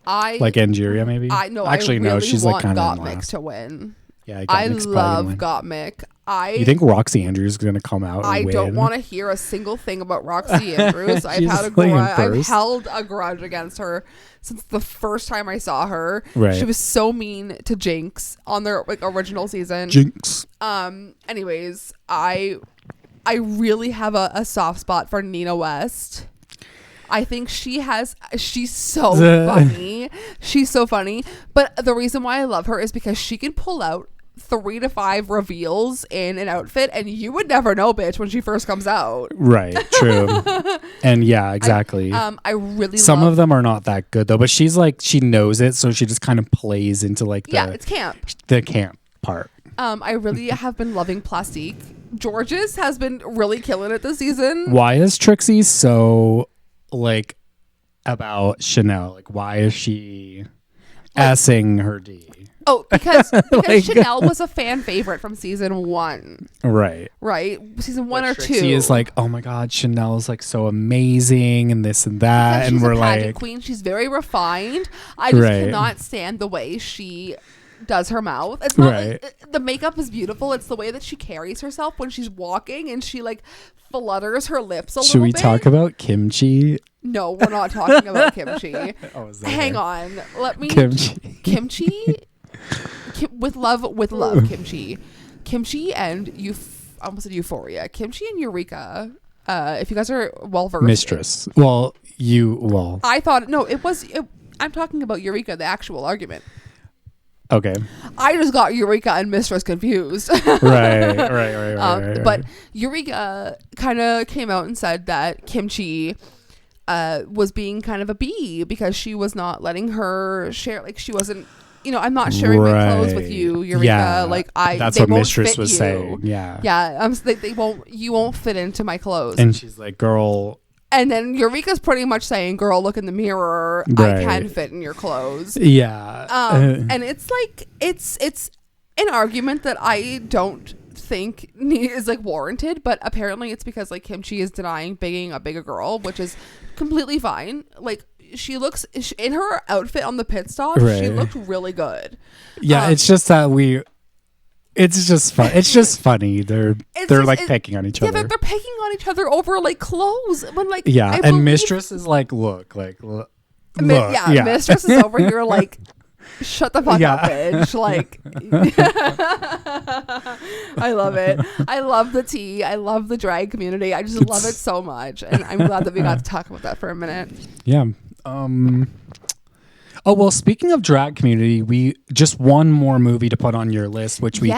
[SPEAKER 2] Like Angeria maybe?
[SPEAKER 1] Actually,
[SPEAKER 2] no, she's like kind of
[SPEAKER 1] Gottmik to win.
[SPEAKER 2] Yeah,
[SPEAKER 1] I love Gottmik.
[SPEAKER 2] You think Roxy Andrews is gonna come out and
[SPEAKER 1] I
[SPEAKER 2] win?
[SPEAKER 1] don't want to hear a single thing about Roxy Andrews. I've held a grudge against her since the first time I saw her.
[SPEAKER 2] Right.
[SPEAKER 1] She was so mean to Jinx on their like original season.
[SPEAKER 2] Jinx.
[SPEAKER 1] Anyways, I really have a soft spot for Nina West. I think she's so funny. She's so funny. But the reason why I love her is because she can pull out 3 to 5 reveals in an outfit, and you would never know, bitch, when she first comes out.
[SPEAKER 2] Right. True. And yeah, exactly.
[SPEAKER 1] I really
[SPEAKER 2] some of them are not that good though, but she's like, she knows it, so she just kind of plays into like
[SPEAKER 1] it's camp.
[SPEAKER 2] The camp part.
[SPEAKER 1] I really have been loving Plastique. Georges has been really killing it this season.
[SPEAKER 2] Why is Trixie so like about Chanel? Like, why is she assing her D?
[SPEAKER 1] Oh, because Chanel was a fan favorite from season 1.
[SPEAKER 2] Right.
[SPEAKER 1] Season 1 or 2.
[SPEAKER 2] Trixie is like, oh my god, Chanel is like so amazing and this and that,
[SPEAKER 1] because
[SPEAKER 2] and
[SPEAKER 1] she's
[SPEAKER 2] we're
[SPEAKER 1] a pageant
[SPEAKER 2] like,
[SPEAKER 1] queen. She's very refined. I just cannot stand the way she does her mouth. It's not the makeup is beautiful. It's the way that she carries herself when she's walking and she like flutters her lips a little bit.
[SPEAKER 2] Should we talk about kimchi?
[SPEAKER 1] No, we're not talking about kimchi. Hang
[SPEAKER 2] there?
[SPEAKER 1] on. Let me
[SPEAKER 2] kimchi.
[SPEAKER 1] with love kimchi and almost said Euphoria. Kimchi and Eureka. If you guys are well versed.
[SPEAKER 2] Mistress.
[SPEAKER 1] I thought no. I'm talking about Eureka, the actual argument.
[SPEAKER 2] Okay.
[SPEAKER 1] I just got Eureka and Mistress confused.
[SPEAKER 2] Right.
[SPEAKER 1] But Eureka kind of came out and said that Kimchi was being kind of a bee because she was not letting her share. Like she wasn't, I'm not sharing my clothes with you, Eureka.
[SPEAKER 2] Yeah,
[SPEAKER 1] like
[SPEAKER 2] that's
[SPEAKER 1] they
[SPEAKER 2] what
[SPEAKER 1] won't
[SPEAKER 2] Mistress
[SPEAKER 1] fit
[SPEAKER 2] was
[SPEAKER 1] you.
[SPEAKER 2] saying. Yeah.
[SPEAKER 1] Yeah. You won't fit into my clothes.
[SPEAKER 2] And she's like, girl.
[SPEAKER 1] And then Eureka's pretty much saying, girl, look in the mirror.
[SPEAKER 2] Right.
[SPEAKER 1] I can fit in your clothes.
[SPEAKER 2] Yeah.
[SPEAKER 1] And it's like, it's an argument that I don't think is like warranted, but apparently it's because like Kimchi is denying being a bigger girl, which is completely fine. Like she looks in her outfit on the pit stop, she looked really good.
[SPEAKER 2] Yeah. It's just that it's just fun. It's just funny. They're picking on each other.
[SPEAKER 1] Yeah, they're picking on each other over like clothes. When like
[SPEAKER 2] and Mistress is like, look.
[SPEAKER 1] Mistress is over here like, shut the fuck up, bitch. Like, I love it. I love the tea. I love the drag community. I just love it so much, and I'm glad that we got to talk about that for a minute.
[SPEAKER 2] Yeah. Oh, well, speaking of drag community, we just one more movie to put on your list, which we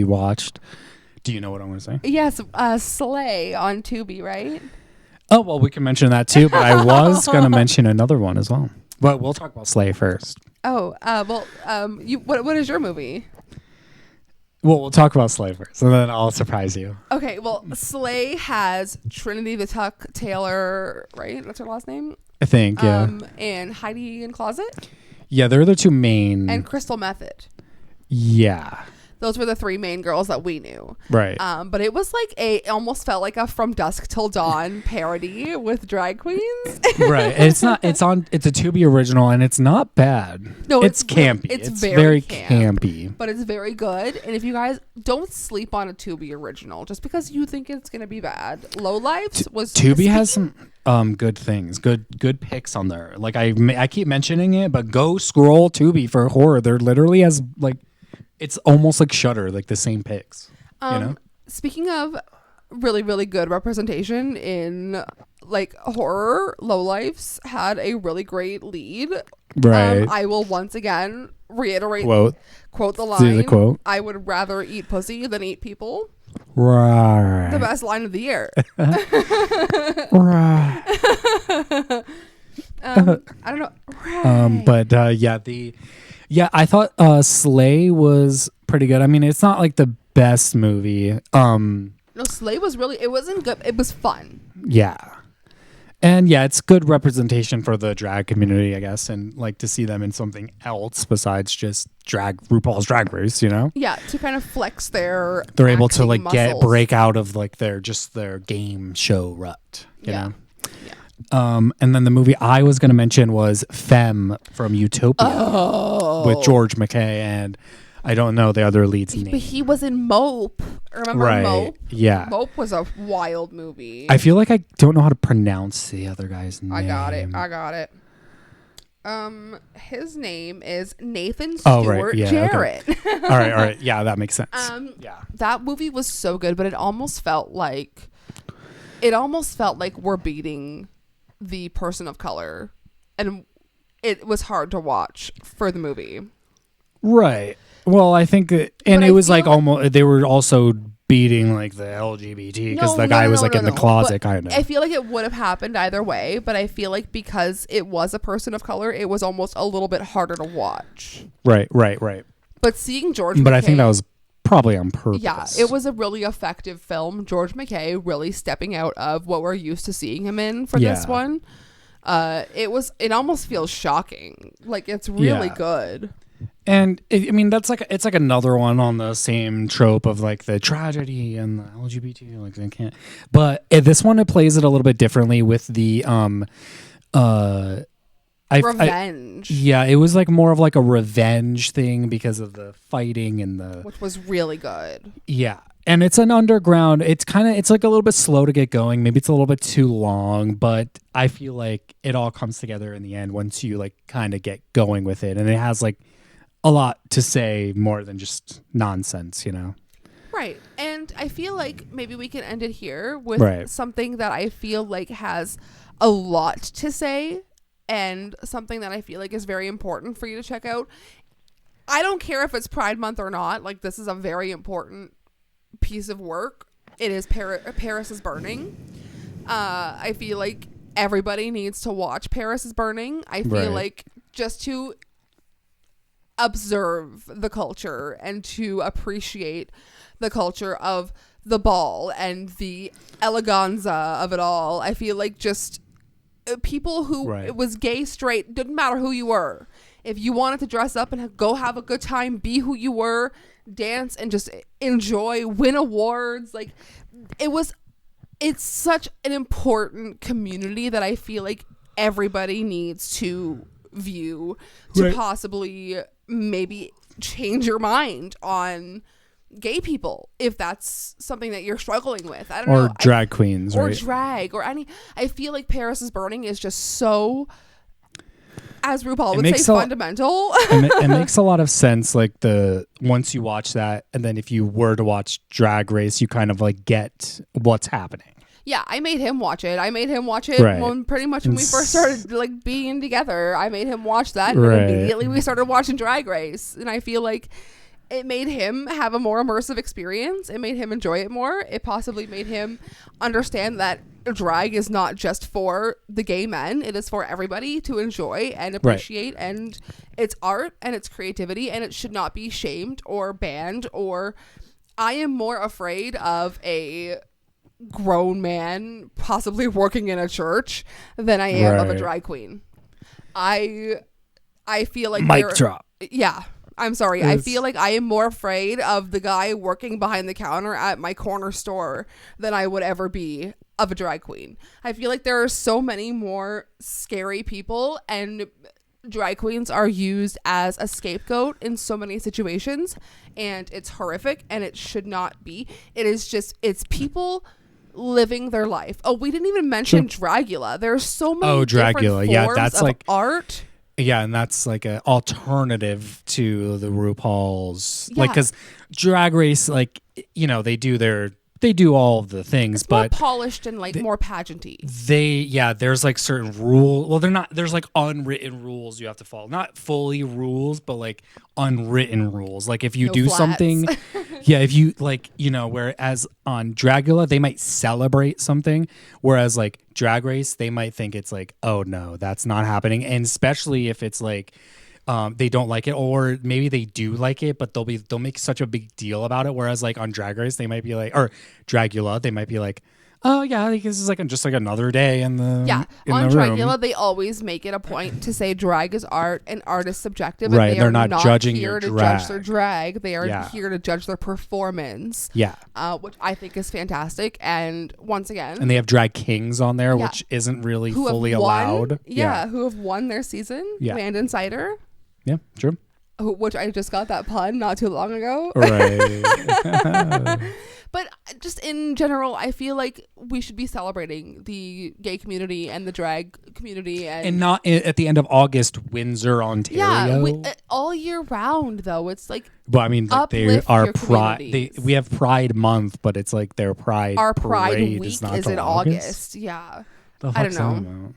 [SPEAKER 2] watched. Do you know what I'm going to say?
[SPEAKER 1] Yes, Slay on Tubi, right?
[SPEAKER 2] Oh, well, we can mention that too, but I was going to mention another one as well. But we'll talk about Slay first.
[SPEAKER 1] Oh, what is your movie?
[SPEAKER 2] Well, we'll talk about Slay first, and then I'll surprise you.
[SPEAKER 1] Okay, well, Slay has Trinity the Tuck Taylor, right? That's her last name?
[SPEAKER 2] I think, yeah.
[SPEAKER 1] And Heidi in Closet?
[SPEAKER 2] Yeah, they're the two main.
[SPEAKER 1] And Crystal Method.
[SPEAKER 2] Yeah.
[SPEAKER 1] Those were the three main girls that we knew.
[SPEAKER 2] Right.
[SPEAKER 1] But it was like it almost felt like a From Dusk Till Dawn parody with drag queens.
[SPEAKER 2] Right. And it's a Tubi original, and it's not bad.
[SPEAKER 1] No,
[SPEAKER 2] it's campy.
[SPEAKER 1] It's
[SPEAKER 2] very campy.
[SPEAKER 1] But it's very good. And if you guys don't sleep on a Tubi original just because you think it's going to be bad. Lowlifes was
[SPEAKER 2] Tubi has some good things, good picks on there. Like I keep mentioning it, but go scroll Tubi for horror. There literally has like, it's almost like Shudder, like the same picks.
[SPEAKER 1] Speaking of really, really good representation in like horror, Lowlifes had a really great lead.
[SPEAKER 2] Right.
[SPEAKER 1] I will once again reiterate quote the line.
[SPEAKER 2] Do the quote.
[SPEAKER 1] I would rather eat pussy than eat people.
[SPEAKER 2] Right.
[SPEAKER 1] The best line of the year.
[SPEAKER 2] Right.
[SPEAKER 1] I don't know. Right.
[SPEAKER 2] But I thought Slay was pretty good. I mean, it's not like the best movie.
[SPEAKER 1] No, Slay was it wasn't good. It was fun.
[SPEAKER 2] Yeah. And yeah, it's good representation for the drag community, I guess, and like to see them in something else besides just RuPaul's Drag Race,
[SPEAKER 1] Yeah, to kind of flex their
[SPEAKER 2] they're able to like
[SPEAKER 1] muscles.
[SPEAKER 2] break out of like their game show rut, you know.
[SPEAKER 1] Yeah.
[SPEAKER 2] And then the movie I was going to mention was Femme from Utopia with George McKay, and I don't know the other lead's name.
[SPEAKER 1] But he was in Mope. Remember Mope?
[SPEAKER 2] Yeah.
[SPEAKER 1] Mope was a wild movie.
[SPEAKER 2] I feel like I don't know how to pronounce the other guy's name.
[SPEAKER 1] I got it. His name is Nathan Stewart Jarrett.
[SPEAKER 2] Okay. All right. Yeah, that makes sense.
[SPEAKER 1] That movie was so good, but it almost felt like we're beating the person of color, and it was hard to watch for the movie.
[SPEAKER 2] Right. Well, I think it was like almost they were also beating like the LGBT because the guy was like in the closet kind of.
[SPEAKER 1] I feel like it would have happened either way, but I feel like because it was a person of color, it was almost a little bit harder to watch.
[SPEAKER 2] Right.
[SPEAKER 1] But seeing George McKay,
[SPEAKER 2] I think that was probably on purpose.
[SPEAKER 1] Yeah, it was a really effective film. George McKay really stepping out of what we're used to seeing him in for this one. It almost feels shocking. Like it's really good.
[SPEAKER 2] And it's like another one on the same trope of like the tragedy and the LGBT. Like they can't, but this one it plays it a little bit differently with the
[SPEAKER 1] revenge.
[SPEAKER 2] It was like more of like a revenge thing because of the fighting and
[SPEAKER 1] which was really good.
[SPEAKER 2] Yeah. And it's an underground. It's like a little bit slow to get going. Maybe it's a little bit too long, but I feel like it all comes together in the end once you like kind of get going with it. And it has like a lot to say more than just nonsense,
[SPEAKER 1] Right. And And I feel like maybe we can end it here with something that I feel like has a lot to say and something that I feel like is very important for you to check out. I don't care if it's Pride Month or not. Like, this is a very important piece of work. It is Paris is Burning. I feel like everybody needs to watch Paris is Burning. I feel like just to observe the culture and to appreciate the culture of the ball and the eleganza of it all. I feel like just people who it was gay, straight, didn't matter who you were. If you wanted to dress up and go have a good time, be who you were, dance and just enjoy, win awards. Like, it's such an important community that I feel like everybody needs to view to possibly maybe change your mind on gay people if that's something that you're struggling with. I don't know.
[SPEAKER 2] Or drag queens,
[SPEAKER 1] or drag or any. I feel like Paris is Burning is just so, as RuPaul would say, fundamental.
[SPEAKER 2] It makes a lot of sense. Like, once you watch that, and then if you were to watch Drag Race, you kind of like get what's happening.
[SPEAKER 1] Yeah, I made him watch it. When pretty much when we first started like being together. I made him watch that, and then immediately we started watching Drag Race. And I feel like it made him have a more immersive experience. It made him enjoy it more. It possibly made him understand that drag is not just for the gay men. It is for everybody to enjoy and appreciate. And it's art and it's creativity, and it should not be shamed or banned. Or I am more afraid of a grown man possibly working in a church than I am of a drag queen. I feel like
[SPEAKER 2] mic drop.
[SPEAKER 1] Yeah. I'm sorry. I feel like I am more afraid of the guy working behind the counter at my corner store than I would ever be of a drag queen. I feel like there are so many more scary people, and drag queens are used as a scapegoat in so many situations, and it's horrific, and it should not be. It's people living their life. Oh, we didn't even mention Dragula. There's so many different forms of art.
[SPEAKER 2] Yeah, and that's like an alternative to the RuPaul's, like, because Drag Race, like, you know, they do all of the things,
[SPEAKER 1] but
[SPEAKER 2] more
[SPEAKER 1] polished and like more pageanty.
[SPEAKER 2] There's like certain rule. Well, there's like unwritten rules you have to follow. Not fully rules, but like unwritten rules. Like if you do something, if you like, you know, whereas on Dragula, they might celebrate something. Whereas like Drag Race, they might think it's like, oh no, that's not happening. And especially if it's like, they don't like it, or maybe they do like it, but they'll make such a big deal about it. Whereas like on Drag Race, they might be like, or Dragula, they might be like, oh yeah, like, this is like just like another day in the
[SPEAKER 1] on Dragula, they always make it a point to say drag is art and art is subjective.
[SPEAKER 2] Right,
[SPEAKER 1] and they're
[SPEAKER 2] not judging
[SPEAKER 1] here
[SPEAKER 2] your
[SPEAKER 1] to
[SPEAKER 2] drag.
[SPEAKER 1] judge their drag. They are here to judge their performance.
[SPEAKER 2] Yeah,
[SPEAKER 1] which I think is fantastic. And once again,
[SPEAKER 2] and they have drag kings on there, which isn't really fully allowed.
[SPEAKER 1] Who have won their season? Landon Cider.
[SPEAKER 2] Yeah, true.
[SPEAKER 1] Which I just got that pun not too long ago.
[SPEAKER 2] Right.
[SPEAKER 1] But just in general, I feel like we should be celebrating the gay community and the drag community.
[SPEAKER 2] And not at the end of August, Windsor, Ontario.
[SPEAKER 1] Yeah, all year round, though. It's like,
[SPEAKER 2] well, I mean, like they are Pride. We have Pride Month, but it's like their Pride
[SPEAKER 1] Our Pride
[SPEAKER 2] parade
[SPEAKER 1] Week
[SPEAKER 2] is
[SPEAKER 1] in August. Yeah. I don't know.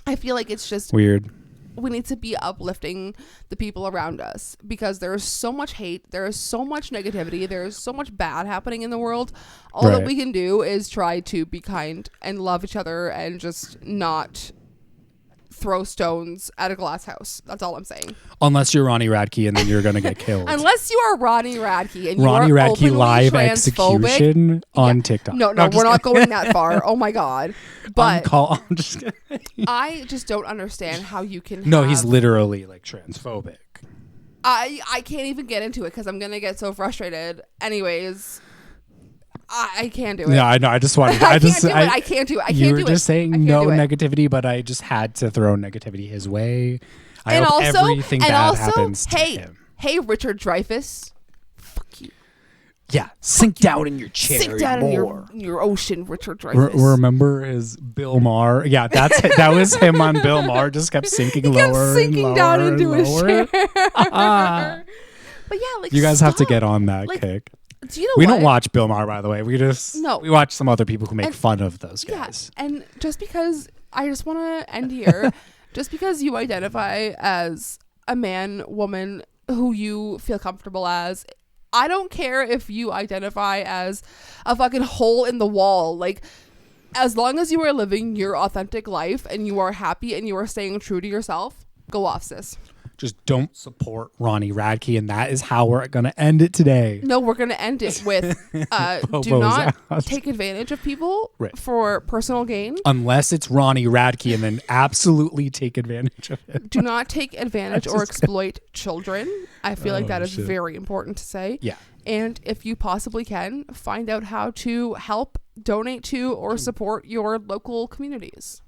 [SPEAKER 1] I feel like it's just
[SPEAKER 2] weird.
[SPEAKER 1] We need to be uplifting the people around us, because there is so much hate, there is so much negativity, there is so much bad happening in the world. All that we can do is try to be kind and love each other and just not throw stones at a glass house. That's all I'm saying.
[SPEAKER 2] Unless you're Ronnie Radke, and then you're gonna get killed.
[SPEAKER 1] Unless you are Ronnie Radke and
[SPEAKER 2] Ronnie
[SPEAKER 1] you are
[SPEAKER 2] Radke live
[SPEAKER 1] transphobic.
[SPEAKER 2] execution on TikTok.
[SPEAKER 1] No, we're not going that far. Oh my god! But
[SPEAKER 2] I'm just
[SPEAKER 1] I just don't understand how you can.
[SPEAKER 2] No, he's literally like transphobic.
[SPEAKER 1] I can't even get into it because I'm gonna get so frustrated. Anyways. I can't do it.
[SPEAKER 2] No, I know. I just wanted.
[SPEAKER 1] I can't do it.
[SPEAKER 2] You were just saying no negativity, but I just had to throw negativity his way. I hope everything bad happens to him.
[SPEAKER 1] Hey, Richard Dreyfuss. Fuck you.
[SPEAKER 2] Yeah, sink down in your chair.
[SPEAKER 1] Sink down in your ocean, Richard Dreyfuss.
[SPEAKER 2] Remember his Bill Maher? Yeah, that was him on Bill Maher. Just kept sinking lower,
[SPEAKER 1] sinking
[SPEAKER 2] and lower
[SPEAKER 1] down
[SPEAKER 2] and
[SPEAKER 1] into
[SPEAKER 2] lower.
[SPEAKER 1] his chair. But yeah, like
[SPEAKER 2] you guys have to get on that kick.
[SPEAKER 1] Do you know
[SPEAKER 2] We
[SPEAKER 1] what?
[SPEAKER 2] don't watch Bill Maher, by the way. We watch some other people who make fun of those guys.
[SPEAKER 1] Yeah, and just because I just want to end here, just because you identify as a man, woman who you feel comfortable as, I don't care if you identify as a fucking hole in the wall. Like, as long as you are living your authentic life and you are happy and you are staying true to yourself, go off, sis.
[SPEAKER 2] Just don't support Ronnie Radke, and that is how we're going to end it today.
[SPEAKER 1] No, we're going to end it with do not take advantage of people for personal gain.
[SPEAKER 2] Unless it's Ronnie Radke, and then absolutely take advantage of it.
[SPEAKER 1] Do not take advantage or exploit children. I feel like that is very important to say.
[SPEAKER 2] Yeah.
[SPEAKER 1] And if you possibly can, find out how to help, donate to, or support your local communities.